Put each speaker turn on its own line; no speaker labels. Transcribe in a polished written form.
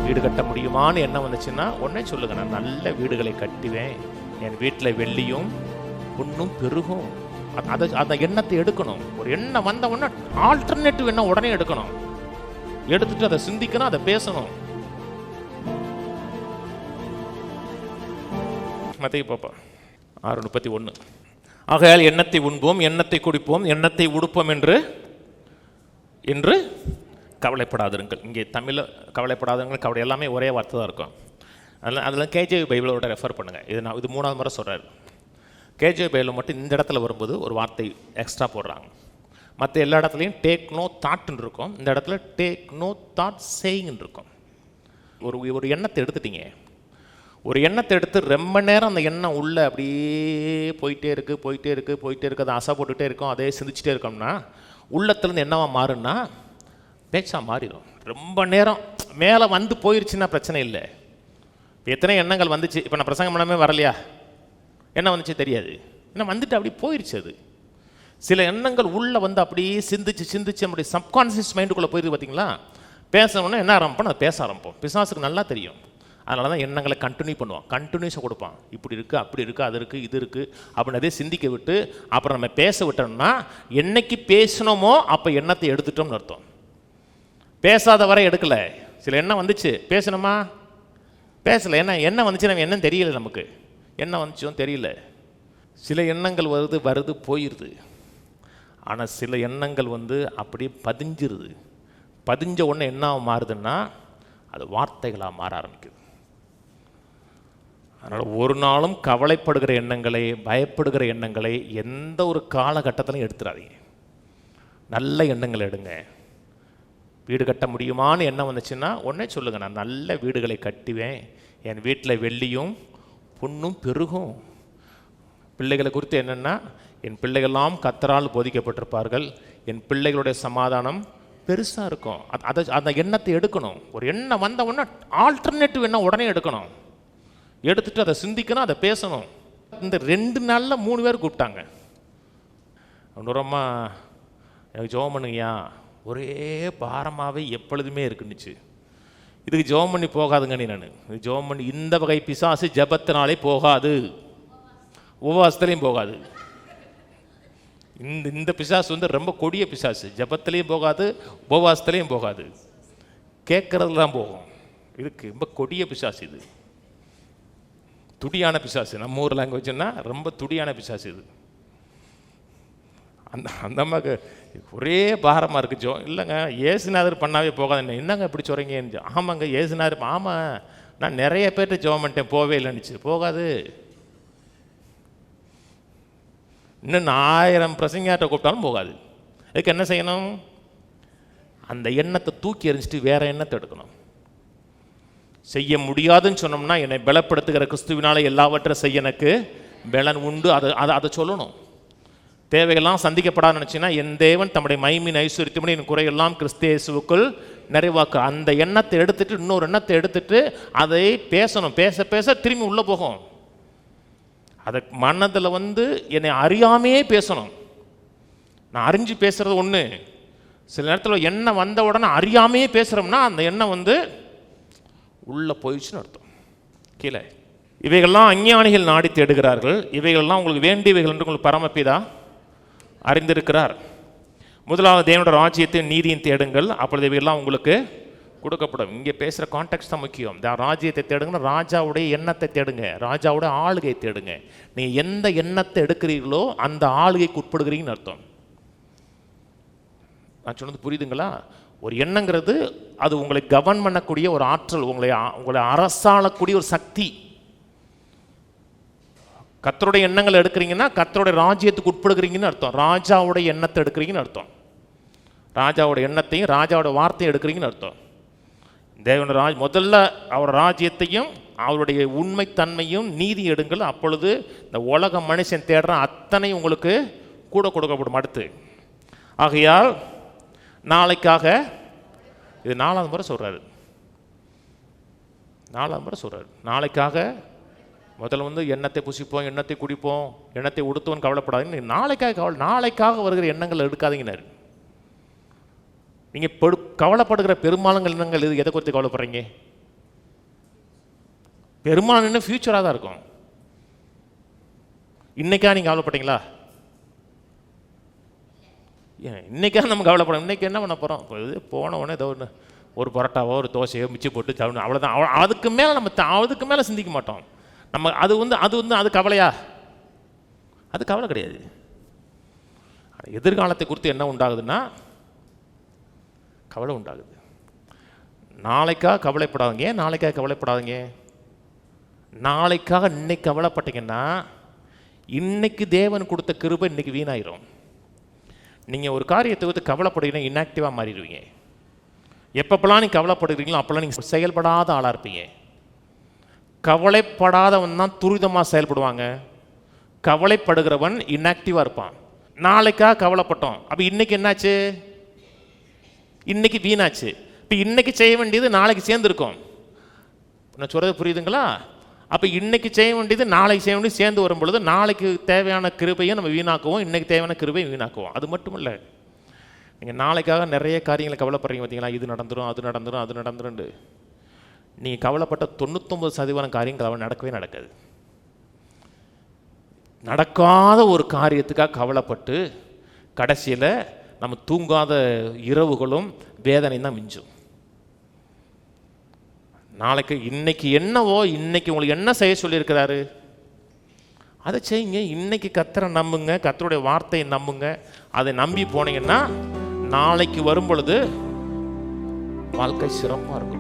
வீடு கட்ட முடியுமான்னு எண்ணம் வந்துச்சுன்னா உடனே சொல்லுங்க, நான் நல்ல வீடுகளை கட்டுவேன், என் வீட்டில் வெள்ளியும் பொன்னும் பெருகும். அந்த எண்ணத்தை எடுக்கணும். ஒரு எண்ணம் வந்த உடனே ஆல்டர்னேட்டிவ் எண்ணம் உடனே எடுக்கணும். எடுத்துட்டு அதை சிந்திக்கணும், அதை பேசணும். மத்தேயு 6:31. ஆகையால் எண்ணத்தை உண்போம், எண்ணத்தை குடிப்போம், எண்ணத்தை உடுப்போம் என்று கவலைப்படாதிருங்கள். இங்கே தமிழில் கவலைப்படாதவங்கள் கவலை எல்லாமே ஒரே வார்த்தை தான் இருக்கும். அதில் கேஜேவி பைபிளோட ரெஃபர் பண்ணுங்கள். இது 3வது முறை சொல்கிறார். கேஜேவி பைபிளில் மட்டும் இந்த இடத்துல வரும்போது ஒரு வார்த்தை எக்ஸ்ட்ரா போடுறாங்க. மற்ற எல்லா இடத்துலையும் டேக் நோ தாட்ன்னு இருக்கும். இந்த இடத்துல டேக் நோ தாட் சேயிங்னு இருக்கும். ஒரு எண்ணத்தை எடுத்துட்டீங்க, ஒரு எண்ணத்தை எடுத்து ரொம்ப நேரம் அந்த எண்ணம் உள்ளே அப்படியே போயிட்டே இருக்குது, அதை அசை போட்டுகிட்டே இருக்கும், அதே சிந்திச்சுட்டே இருக்கோம்னா உள்ளத்துலேருந்து என்னவா மாறுன்னா பேச்சாக மாறிடும். ரொம்ப நேரம் மேலே வந்து போயிடுச்சுன்னா பிரச்சனை இல்லை. இப்போ எத்தனை எண்ணங்கள் வந்துச்சு, இப்போ நான் பிரசங்கம் பண்ணாமே வரலையா, என்ன வந்துச்சு தெரியாது, ஏன்னா வந்துட்டு அப்படி போயிடுச்சு. அது சில எண்ணங்கள் உள்ளே வந்து அப்படியே சிந்திச்சு அப்படி சப்கான்சியஸ் மைண்டுக்குள்ளே போயிடுது. பார்த்தீங்களா, பேசணுன்னா என்ன ஆரம்பிப்போம், அதை பேச ஆரம்பிப்போம். பிசாசுக்கு நல்லா தெரியும். அதனால தான் எண்ணங்களை கண்டினியூ பண்ணுவான், கண்டினியூஸாக கொடுப்பான். இப்படி இருக்குது, அப்படி இருக்குது, அது இருக்குது, இது இருக்குது அப்படின்னு அதே சிந்திக்க விட்டு அப்புறம் நம்ம பேச விட்டோம்னா என்னைக்கு பேசணுமோ அப்போ எண்ணத்தை எடுத்துட்டோம்னு அர்த்தம். பேசாத வரை எடுக்கலை. சில எண்ணம் வந்துச்சு, பேசணுமா, பேசலை. ஏன்னா எண்ணம் வந்துச்சு, நம்ம எண்ணம் தெரியல, நமக்கு என்ன வந்துச்சோன்னு தெரியல. சில எண்ணங்கள் வருது போயிடுது. ஆனால் சில எண்ணங்கள் அப்படியே பதிஞ்சிருது. பதிஞ்ச உடனே என்ன மாறுதுன்னா அது வார்த்தைகளாக மாற ஆரம்பிக்குது. அதனால் ஒரு நாளும் கவலைப்படுகிற எண்ணங்களை, பயப்படுகிற எண்ணங்களை எந்த ஒரு காலகட்டத்திலையும் எடுத்துடாதீங்க. நல்ல எண்ணங்களை எடுங்க. வீடு கட்ட முடியுமான்னு எண்ணம் வந்துச்சுன்னா உடனே சொல்லுங்கள், நான் நல்ல வீடுகளை கட்டுவேன், என் வீட்டில் வெள்ளியும் பொன்னும் பெருகும். பிள்ளைகளை குறித்து என்னென்னா, என் பிள்ளைகள்லாம் கர்த்தரால் போதிக்கப்பட்டிருப்பார்கள், என் பிள்ளைகளுடைய சமாதானம் பெருசாக இருக்கும். அந்த எண்ணத்தை எடுக்கணும். ஒரு எண்ணம் வந்த உடனே ஆல்டர்னேட்டிவ் எண்ணம் உடனே எடுக்கணும். எடுத்துட்டு அதை சிந்திக்கணும், அதை பேசணும். இந்த 2 நாளில் 3 பேர் கூப்பிட்டாங்க. நுரம்மா எனக்கு ஜெபம் பண்ணுங்கய்யா, ஒரே பாரமாகவே எப்பொழுதுமே இருக்குன்னுச்சு. இதுக்கு ஜெபம் பண்ணி போகாதுங்க. நான் இது ஜெபம் பண்ணி, இந்த வகை பிசாசு ஜெபத்தினாலே போகாது, உபவாசத்துலேயும் போகாது. இந்த பிசாசு ரொம்ப கொடிய பிசாசு. ஜெபத்திலையும் போகாது, உபவாசத்துலேயும் போகாது, கேட்கறதுல தான் போகும். இதுக்கு ரொம்ப கொடிய பிசாசு. இது துடியான பிசாசு. நம்ம ஊர் லாங்குவேஜ்னா ரொம்ப துடியான பிசாசு இது. அந்த அம்மாவுக்கு ஒரே பாரமாக இருக்குது. இல்லைங்க, ஏசுநாதர் பண்ணாவே போகாது. என்னங்க இப்படி சொல்கிறீங்க? ஆமாங்க, ஏசுநாதர். ஆமாம், நான் நிறைய பேர்கிட்ட ஜெபம் பண்ணிட்டேன், போவே இல்லைன்னுச்சு. போகாது. இன்னும் 1000 பிரசங்கியார்ட்ட கூப்பிட்டாலும் போகாது. அதுக்கு என்ன செய்யணும்? அந்த எண்ணத்தை தூக்கி எறிஞ்சிட்டு வேற எண்ணத்தை எடுக்கணும். செய்ய முடியாதுன்னு சொன்னோம்னா, என்னை பலப்படுத்துகிற கிறிஸ்துவினால எல்லாவற்றையும் செய்ய எனக்கு பலன் உண்டு, அதை சொல்லணும். தேவைகள்லாம் சந்திக்கப்படாது நினச்சின்னா, என் தேவன் தம்முடைய மகிமையின் ஐஸ்வரியத்தின்படி என் குறையெல்லாம் கிறிஸ்து இயேசுவுக்குள் நிறைவாக்கு. அந்த எண்ணத்தை எடுத்துட்டு இன்னொரு எண்ணத்தை எடுத்துட்டு அதை பேசணும். பேச பேச திரும்பி உள்ளே போகும். அதை மனதில் என்னை அறியாமையே பேசணும். நான் அறிஞ்சு பேசுகிறது ஒன்று. சில நேரத்தில் எண்ணம் வந்த உடனே அறியாமையே பேசுகிறோம்னா அந்த எண்ணம் உள்ளே போயிடுச்சுன்னு அர்த்தம். கீழே இவைகள்லாம் அஞ்ஞானிகள் நாடி தேடுகிறார்கள், இவைகள்லாம் உங்களுக்கு வேண்டியவைகள் என்று உங்களுக்கு பரமபிதா அறிந்திருக்கிறார். முதலாவது தேவனுடைய ராஜ்யத்தையும் நீதியும் தேடுங்கள், அப்பொழுது இவைகள்லாம் உங்களுக்கு கொடுக்கப்படும். இங்கே பேசுகிற கான்டெக்ட் தான் முக்கியம். ராஜ்யத்தை தேடுங்க, ராஜாவுடைய எண்ணத்தை தேடுங்க, ராஜாவுடைய ஆளுகை தேடுங்க. நீங்கள் எந்த எண்ணத்தை எடுக்கிறீர்களோ அந்த ஆளுகைக்கு உட்படுகிறீங்கன்னு அர்த்தம். நான் சொன்னது புரியுதுங்களா? ஒரு எண்ணங்கிறது அது உங்களை கவர்ன் பண்ணக்கூடிய ஒரு ஆற்றல், உங்களை அரசாளக்கூடிய ஒரு சக்தி. கர்த்தருடைய எண்ணங்களை எடுக்கிறீங்கன்னா கர்த்தருடைய ராஜ்யத்துக்கு உட்படுகிறீங்கன்னு அர்த்தம். ராஜாவுடைய எண்ணத்தை எடுக்கிறீங்கன்னு அர்த்தம். ராஜாவோட எண்ணத்தையும் ராஜாவோட வார்த்தையும் எடுக்கிறீங்கன்னு அர்த்தம். தேவனுடைய முதல்ல அவர் ராஜ்யத்தையும் அவருடைய உண்மைத்தன்மையும் நீதி எடுங்கள், அப்பொழுது இந்த உலக மனுஷன் தேடுற அத்தனை உங்களுக்கு கூட கொடுக்கப்படும். அடுத்து ஆகையால் நாளைக்காக, இது 4வது முறை சொல்கிறாரு. 4வது முறை சொல்கிறாரு. நாளைக்காக முதல்ல எண்ணத்தை புசிப்போம், எண்ணத்தை குடிப்போம், எண்ணத்தை உடுத்துவோன்னு கவலைப்படாதீங்க. நாளைக்காக வருகிற எண்ணங்கள் எடுக்காதீங்கன்னாரு. நீங்கள் கவலைப்படுகிற பெரும்பாலும் எண்ணங்கள் இது எதை குறித்து கவலைப்படுறீங்க? பெரும்பாலும் ஃபியூச்சராக தான் இருக்கும். இன்னைக்கா நீங்கள் கவலைப்பட்டீங்களா? இன்னைக்கா நம்ம கவலைப்படும். இன்னைக்கு என்ன பண்ண போகிறோம்? இது போன உடனே ஏதோ ஒன்று ஒரு பரோட்டாவோ ஒரு தோசையோ மிச்சி போட்டு சாப்பிடணும், அவ்வளோதான். அதுக்கு மேலே நம்ம அதுக்கு மேலே சிந்திக்க மாட்டோம். நம்ம அது கவலையா? அது கவலை கிடையாது. எதிர்காலத்தை குறித்து என்ன உண்டாகுதுன்னா கவலை உண்டாகுது. நாளைக்காக கவலைப்படாதீங்க. நாளைக்காக கவலைப்படாதீங்க. நாளைக்காக இன்னைக்கு கவலைப்பட்டீங்கன்னா இன்னைக்கு தேவன் கொடுத்த கிருபை இன்னைக்கு வீணாயிரும். நீங்கள் ஒரு காரியத்தை வந்து கவலைப்படுறீங்கன்னா இன்ஆக்டிவாக மாறிடுவீங்க. எப்பப்பெல்லாம் நீங்கள் கவலைப்படுறீங்களோ அப்போல்லாம் நீங்கள் செயல்படாத ஆளாக இருப்பீங்க. கவலைப்படாதவன் தான் துரிதமாக செயல்படுவாங்க. கவலைப்படுகிறவன் இன்ஆக்டிவாக இருப்பான். நாளைக்காக கவலைப்பட்டோம், அப்போ இன்னைக்கு என்னாச்சு? இன்னைக்கு வீணாச்சு. இப்போ இன்னைக்கு செய்ய வேண்டியது நாளைக்கு சேர்ந்துருக்கும். நான் சொல்கிறது புரியுதுங்களா? அப்போ இன்னைக்கு செய்ய வேண்டியது நாளைக்கு செய்ய வேண்டியது சேர்ந்து வரும் பொழுது நாளைக்கு தேவையான கிருபையை நம்ம வீணாக்குவோம், இன்னைக்கு தேவையான கிருபையை வீணாக்குவோம். அது மட்டும் இல்லை, நீங்கள் நாளைக்காக நிறைய காரியங்களை கவலைப்படுறீங்க பார்த்தீங்களா? இது நடந்துடும், அது நடந்துடும், அது நடந்துடும். நீங்கள் கவலைப்பட்ட 99% காரியங்கள் நடக்கவே நடக்காது. நடக்காத ஒரு காரியத்துக்காக கவலைப்பட்டு கடைசியில் நம்ம தூங்காத இரவுகளும் வேதனை தான் மிஞ்சும். நாளைக்கு இன்னைக்கு என்னவோ, இன்னைக்கு உங்களுக்கு என்ன செய்ய சொல்லியிருக்கிறாரு அதை செய்யுங்க. இன்னைக்கு கர்த்தரை நம்புங்க, கர்த்தருடைய வார்த்தையை நம்புங்க. அதை நம்பி போனீங்கன்னா நாளைக்கு வரும் பொழுது வாழ்க்கை சிறப்பாக இருக்கும்.